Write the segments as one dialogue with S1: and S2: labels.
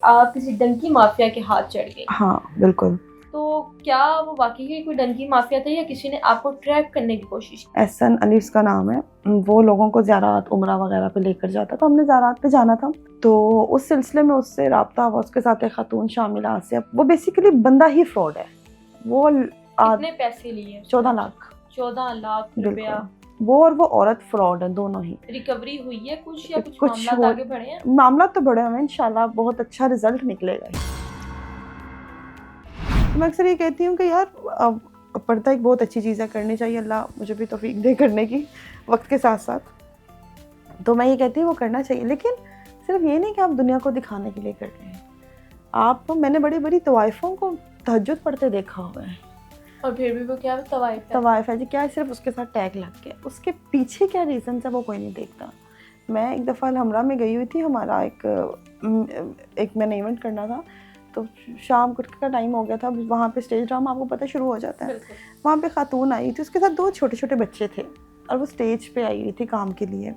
S1: आप किसी डंकी माफिया के हाथ चढ़ गई।
S2: हाँ बिल्कुल।
S1: तो क्या वो वाकई ही कोई डंकी माफिया था या किसी ने आपको ट्रैप करने की कोशिश की?
S2: एहसन अली उसका नाम है। वो लोगों को ज़रात उम्रा वगैरह पे लेकर जाता, तो हमने ज़रात पे जाना था, तो उस सिलसिले में उससे रब्ता हुआ। उसके साथ एक खातून शामिल है, आसिया। वो बेसिकली बंदा ही फ्रॉड है। वो
S1: कितने पैसे लिए?
S2: 14 लाख।
S1: 14 लाख रुपया।
S2: बिल्कुल। वो और वो औरत फ्रॉड है, दोनों ही।
S1: रिकवरी हुई है कुछ या कुछ
S2: कुछ
S1: मामलात आगे बढ़े हैं?
S2: मामला तो बड़े हुए, इंशाल्लाह बहुत अच्छा रिजल्ट निकलेगा। तो मैं अक्सर ये कहती हूँ कि यार पर्दा एक बहुत अच्छी चीज़ है, करनी चाहिए। अल्लाह मुझे भी तौफीक दे करने की वक्त के साथ साथ। तो मैं ये कहती हूँ वो करना चाहिए, लेकिन सिर्फ ये नहीं कि आप दुनिया को दिखाने के लिए कर रहे हैं। मैंने बड़ी बड़ी तवाइफ़ों को तहज्जुद पढ़ते देखा हुआ है।
S1: और फिर भी वो क्या
S2: तवाइफ है जी, क्या है, सिर्फ उसके साथ टैग लग गया। उसके पीछे क्या रीज़न है वो कोई नहीं देखता। मैं एक दफ़ा हमरा में गई हुई थी, हमारा एक मैंने इवेंट करना था, तो शाम का टाइम हो गया था। वहाँ पे स्टेज ड्रामा आपको पता शुरू हो जाता है। वहाँ पे खातून आई थी, उसके साथ 2 छोटे छोटे बच्चे थे, और वो स्टेज पे आई हुई थी काम के लिए।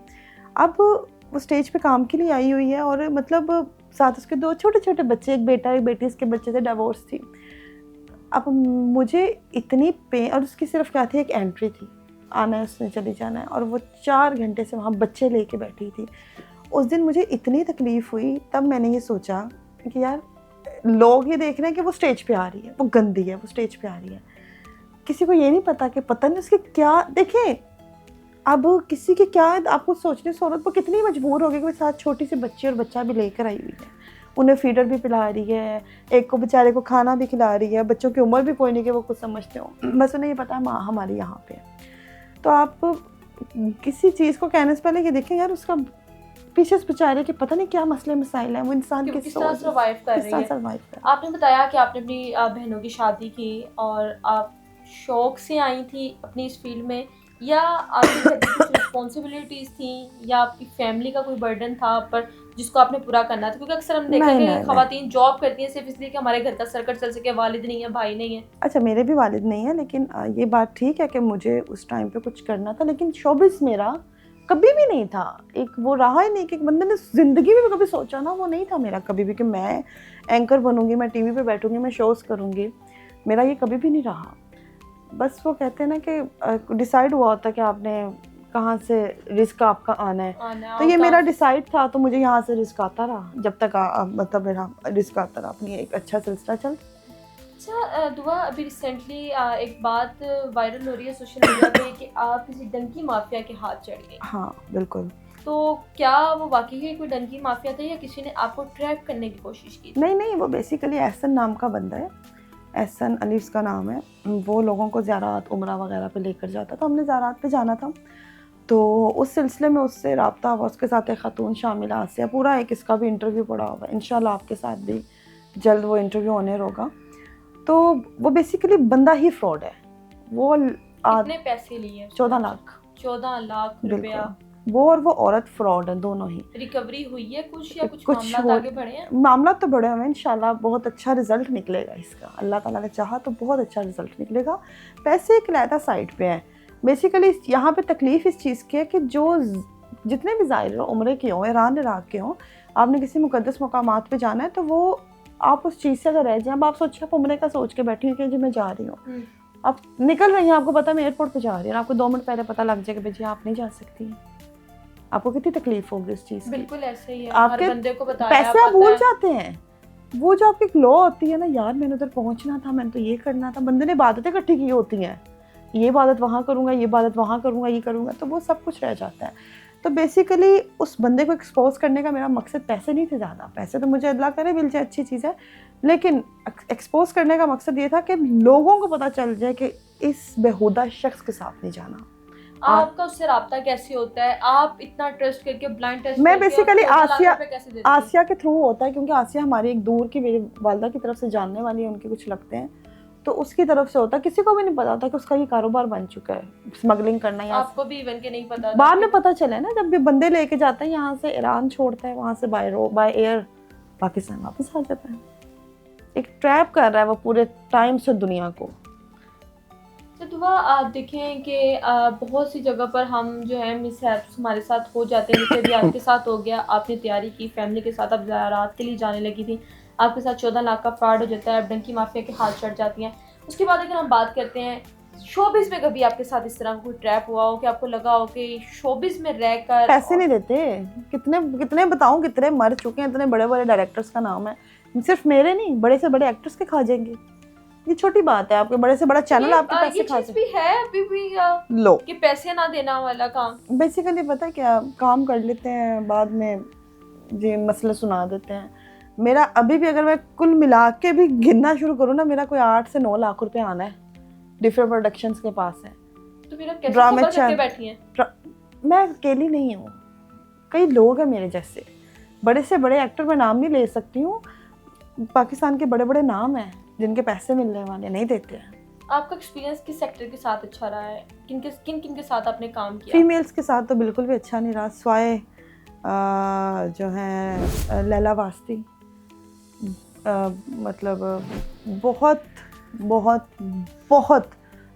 S2: अब वो स्टेज पे काम के लिए आई हुई है, और मतलब साथ उसके 2 छोटे छोटे बच्चे, एक बेटा एक बेटी, इसके बच्चे थे, डिवोर्स थी। अब मुझे इतनी पेन, और उसकी सिर्फ क्या थी, एक एंट्री थी, आना है उसने, चली जाना है, और वो 4 घंटे से वहाँ बच्चे लेके बैठी थी। उस दिन मुझे इतनी तकलीफ़ हुई, तब मैंने ये सोचा कि यार लोग ये देख रहे हैं कि वो स्टेज पे आ रही है, वो गंदी है, वो स्टेज पे आ रही है। किसी को ये नहीं पता कि पता नहीं उसके क्या, देखें अब किसी की क्या, आपको सोचने से औरत वो कितनी मजबूर हो गई कि वो साथ छोटी सी बच्ची और बच्चा भी लेकर आई हुई है, उन्हें फीडर भी पिला रही है, एक को बेचारे को खाना भी खिला रही है। बच्चों की उम्र भी कोई नहीं कि वो कुछ समझते हो, बस उन्हें ये पता है माँ हमारी यहाँ पे है। तो आप किसी चीज़ को कहने से पहले ये देखें यार उसका पीछे से बेचारे के पता नहीं क्या मसले मसाइल हैं, वो इंसान
S1: किस तरह सर्वाइव कर रही है।
S2: आपने
S1: आपने बताया कि आपने अपनी बहनों की शादी की और आप शौक से आई थी अपनी इस फील्ड में, या आपके घर की कुछ रिस्पॉन्सिबिलिटीज़ थी, या आपकी फैमिली का कोई बर्डन था आप पर जिसको आपने पूरा करना था? क्योंकि अक्सर हम देखते हैं कि ख़वातीन जॉब करती हैं सिर्फ इसलिए कि हमारे घर का सर्कल चल सके, वालिद नहीं है, भाई नहीं है।
S2: अच्छा, मेरे भी वालिद नहीं है, लेकिन ये बात ठीक है कि मुझे उस टाइम पे कुछ करना था, लेकिन शोबिज़ मेरा कभी भी नहीं था। एक वो रहा ही नहीं कि एक बंदे ने ज़िंदगी में भी कभी सोचा ना, वो नहीं था मेरा कभी भी कि मैं एंकर बनूंगी, मैं टीवी पे बैठूंगी, मैं शोज़ करूंगी। मेरा ये कभी भी नहीं रहा। बस वो कहते हैं ना कि डिसाइड हुआ होता कि आपने कहाँ से रिस्क आपका आना है, तो ये मेरा डिसाइड था, तो मुझे यहाँ से रिस्क आता रहा जब तक मतलब मेरा रिस्क आता रहा, अपनी एक अच्छा सिलसिला चल।
S1: अच्छा दुआ, अभी रिसेंटली एक बात वायरल हो रही है सोशल मीडिया पे कि आप किसी डंकी माफिया के हाथ चढ़ गई।
S2: हाँ बिल्कुल।
S1: तो क्या वो वाकई ही कोई डंकी माफिया था या किसी ने आपको ट्रैप करने की कोशिश की?
S2: नहीं, वो बेसिकली एहसन नाम का बंदा है। एहसन अली उसका नाम है। वो लोगों को ज़रात उम्रा वगैरह पे लेकर जाता, तो हमने ज़रात पे जाना था, तो उस सिलसिले में उससे रब्ता हुआ। उसके साथ एक खातून शामिल है, आसिया। पूरा एक इसका भी इंटरव्यू पड़ा हुआ है, इंशाल्लाह आपके साथ भी जल्द वो इंटरव्यू होने होगा। तो वो बेसिकली बंदा ही फ्रॉड है। वो
S1: कितने पैसे लिए?
S2: 14 लाख।
S1: 14 लाख रुपया।
S2: वो और वो औरत फ्रॉड है, दोनों ही।
S1: रिकवरी हुई है कुछ या कुछ मामलात आगे बढ़े हैं?
S2: मामला तो बड़े हुए, इंशाल्लाह बहुत अच्छा रिजल्ट निकलेगा इसका। अल्लाह ताला ने चाहा तो बहुत अच्छा रिजल्ट निकलेगा। पैसे एक लैदा साइड पे हैं। बेसिकली यहाँ पे तकलीफ इस चीज़ की है कि जो जितने भी ज़ाहिर उम्रे के हों, ईरान इराक के हों, आपने किसी मुकद्दस मकामात पे जाना है, तो वो आप उस चीज़ से अगर रह जाए, अब आप सोचिए आप उम्रे का सोच के बैठी हुई कि जी मैं जा रही हूँ, आप निकल रही हैं, आपको पता है मैं एयरपोर्ट पे जा रही हूँ, आपको 2 मिनट पहले पता लग जाएगा भाई आप नहीं जा सकती, आपको कितनी तकलीफ होगी इस चीज़ की।
S1: बिल्कुल ऐसे ही है।
S2: आपके बंदे को पैसे आप भूल जाते हैं। वो जो आपकी ग्लो होती है ना, यार मैंने उधर पहुंचना था, मैंने तो ये करना था। बंदे ने इबादतें इकट्ठी की होती हैं, ये इबादत वहाँ करूँगा, ये इबादत वहाँ करूँगा, ये करूँगा, तो वो सब कुछ रह जाता है। तो बेसिकली उस बंदे को एक्सपोज करने का मेरा मकसद पैसे नहीं थे ज़्यादा। पैसे तो मुझे अल्लाह करे मिल जाए, अच्छी चीज़ है, लेकिन एक्सपोज करने का मकसद ये था कि लोगों को पता चल जाए कि इस बेहुदा शख्स के साथ नहीं जाना।
S1: आपका उससे राब्ता कैसे होता है? आप इतना ट्रस्ट करके ब्लाइंड ट्रस्ट
S2: मैं बेसिकली आसिया के थ्रू होता है, क्योंकि आसिया हमारी एक दूर की मेरी वालदा की तरफ से जानने वाली है, उनके कुछ लगते हैं, तो उसकी तरफ से होता है। किसी को भी नहीं पता था कि उसका ये कारोबार बन चुका है, स्मगलिंग करना। या
S1: आपको भी इवन के नहीं पता?
S2: बाद में पता चला है ना, जब भी बंदे लेके जाते हैं यहाँ से, ईरान छोड़ता है, वहाँ से बाय एयर पाकिस्तान वापस आ जाता है। एक ट्रैप कर रहा है वो पूरे टाइम से दुनिया को।
S1: दुआ आप देखें कि बहुत सी जगह पर हम जो है मिसहैप्स हमारे साथ हो जाते हैं, जैसे अभी आपके साथ हो गया। आपने तैयारी की, फैमिली के साथ आप ज़यारात के लिए जाने लगी थी, आपके साथ 14 लाख का फ्रॉड हो जाता है, डंकी माफिया के हाथ चढ़ जाती हैं। उसके बाद अगर हम बात करते हैं शोबिज़ में, कभी आपके साथ इस तरह का कोई ट्रैप हुआ हो कि आपको लगा हो कि शोबिज़ में रहकर
S2: पैसे नहीं देते। कितने कितने बताऊं, कितने मर चुके हैं, इतने बड़े बड़े डायरेक्टर्स का नाम है, सिर्फ मेरे नहीं, बड़े से बड़े एक्टर्स के खा जाएंगे। ये छोटी बात है, आपके बड़े से बड़ा चैनल आपके पैसे
S1: ये
S2: खा
S1: चीज़ भी है अभी भी
S2: लो।
S1: कि पैसे ना देना वाला काम।
S2: बेसिकली पता है क्या, काम कर लेते हैं, बाद में ये मसले सुना देते हैं। मेरा अभी भी अगर मैं कुल मिला के भी गिनना शुरू करूँ ना, मेरा कोई 8 से 9 लाख रुपए आना है, डिफरेंट प्रोडक्शंस के पास है।
S1: तो मेरा कैसे
S2: ड्रामे
S1: सबर करके बैठी हैं?
S2: मैं अकेली नहीं हूँ, कई लोग हैं मेरे जैसे, बड़े से बड़े एक्टर मैं नाम भी ले सकती हूँ। पाकिस्तान के बड़े बड़े नाम हैं जिनके पैसे मिलने वाले नहीं देते हैं।
S1: आपका एक्सपीरियंस किस सेक्टर के साथ अच्छा रहा है? किन किन के साथ आपने काम किया?
S2: फीमेल्स के साथ तो बिल्कुल भी अच्छा नहीं रहा, स्वाय जो है लैला वास्ती, मतलब बहुत बहुत बहुत,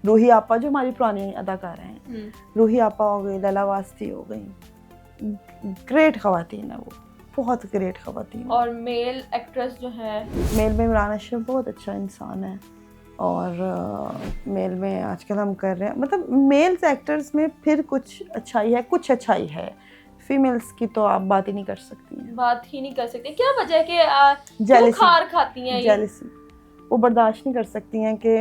S2: रूही आपा जो हमारी पुरानी अदाकार हैं, रूही आपा हो गई, लैला वास्ती हो गई, ग्रेट खवातीन है वो, बहुत ग्रेट खवातीन।
S1: और मेल एक्ट्रेस जो है,
S2: मेल में इमरान अशरफ बहुत अच्छा इंसान है। और मेल में आजकल हम कर रहे हैं, मतलब मेल्स एक्टर्स में फिर कुछ अच्छाई है, कुछ अच्छाई है। फीमेल्स की तो आप बात ही नहीं कर सकती हैं,
S1: बात ही नहीं कर सकते। क्या वजह है कि क्यों खार खाती हैं ये?
S2: जेलसी, वो बर्दाश्त नहीं कर सकती हैं कि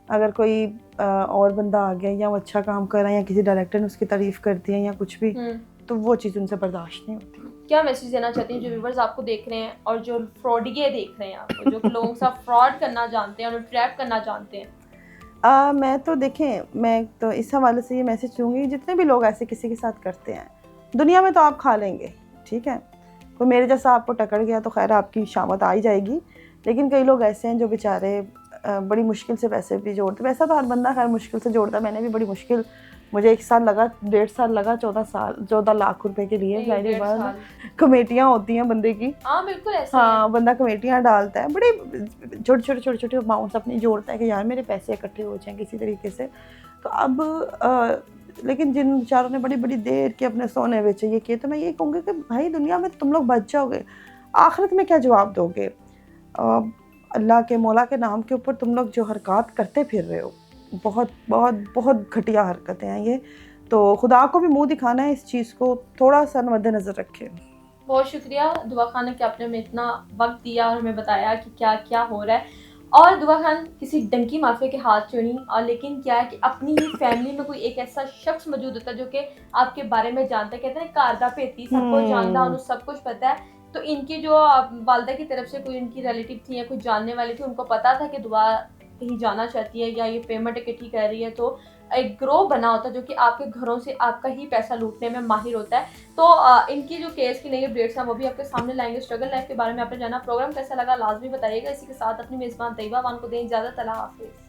S2: अगर कोई और बंदा आ गया या वो अच्छा काम कर रहा है या किसी डायरेक्टर ने उसकी तारीफ कर दी है या कुछ भी, तो वो चीज़ उनसे बर्दाश्त नहीं होती।
S1: क्या मैसेज देना चाहती हैं जो व्यूवर्स आपको देख रहे हैं और जो फ्रॉडिये देख रहे हैं आपको, जो लोगों के साथ फ्रॉड करना जानते हैं और ट्रैप करना जानते हैं?
S2: मैं तो देखें, मैं तो इस हवाले से ये मैसेज दूँगी, जितने भी लोग ऐसे किसी के साथ करते हैं, दुनिया में तो आप खा लेंगे, ठीक है, तो मेरे जैसा आपको टकड़ गया तो खैर आपकी शामत आ ही जाएगी। लेकिन कई लोग ऐसे हैं जो बेचारे बड़ी मुश्किल से पैसे भी जोड़ते, वैसा तो हर बंदा खैर मुश्किल से जोड़ता है, मैंने भी बड़ी मुश्किल, मुझे 1 साल लगा, 1.5 साल लगा, 14 लाख रुपए के लिए। जाहिर बात, कमेटियाँ होती हैं बंदे की,
S1: हाँ बिल्कुल ऐसे
S2: हाँ, बंदा कमेटियाँ डालता है, बड़ी छोटे छोटे अमाउंट्स अपनी जोड़ता है कि यार मेरे पैसे इकट्ठे हो जाएं किसी तरीके से। तो अब लेकिन जिन बेचारों ने बड़ी बड़ी देर के अपने सोने बेचे ये किए, तो मैं ये कहूँगी कि भाई दुनिया में तुम लोग बच जाओगे, आखिरत में क्या जवाब दोगे? अल्लाह के मौला के नाम के ऊपर तुम लोग जो हरकत करते फिर रहे हो, बहुत बहुत बहुत घटिया हरकतें हैं ये। तो खुदा को भी मुंह दिखाना है, इस चीज़ को थोड़ा सा मद्देनज़र रखें।
S1: बहुत शुक्रिया दुआ खान कि आपने हमें इतना वक्त दिया और हमें बताया कि क्या क्या हो रहा है। और दुआ खान किसी डंकी माफिया के हाथ चुनी, और लेकिन क्या है कि अपनी ही फैमिली में कोई एक ऐसा शख्स मौजूद होता है जो कि आपके बारे में जानता है। कहते हैं कारदा पेती, सबको जानता, उन्हें सब कुछ पता है। तो इनकी जो वालदा की तरफ से कोई इनकी रिलेटिव थी या कोई जानने वाली थी, उनको पता था कि दुआ कहीं जाना चाहती है या ये पेमेंट इकट्ठी कर रही है, तो एक ग्रोह बना होता है जो कि आपके घरों से आपका ही पैसा लूटने में माहिर होता है। तो इनकी जो केस की नई अपडेट्स हैं वो भी आपके सामने लाएंगे। स्ट्रगल लाइफ के बारे में आपने जाना, प्रोग्राम कैसा लगा लाजमी बताइएगा। इसी के साथ अपनी मेज़बान तैयबा वान को दें इजाज़त। अल्लाह हाफिज़।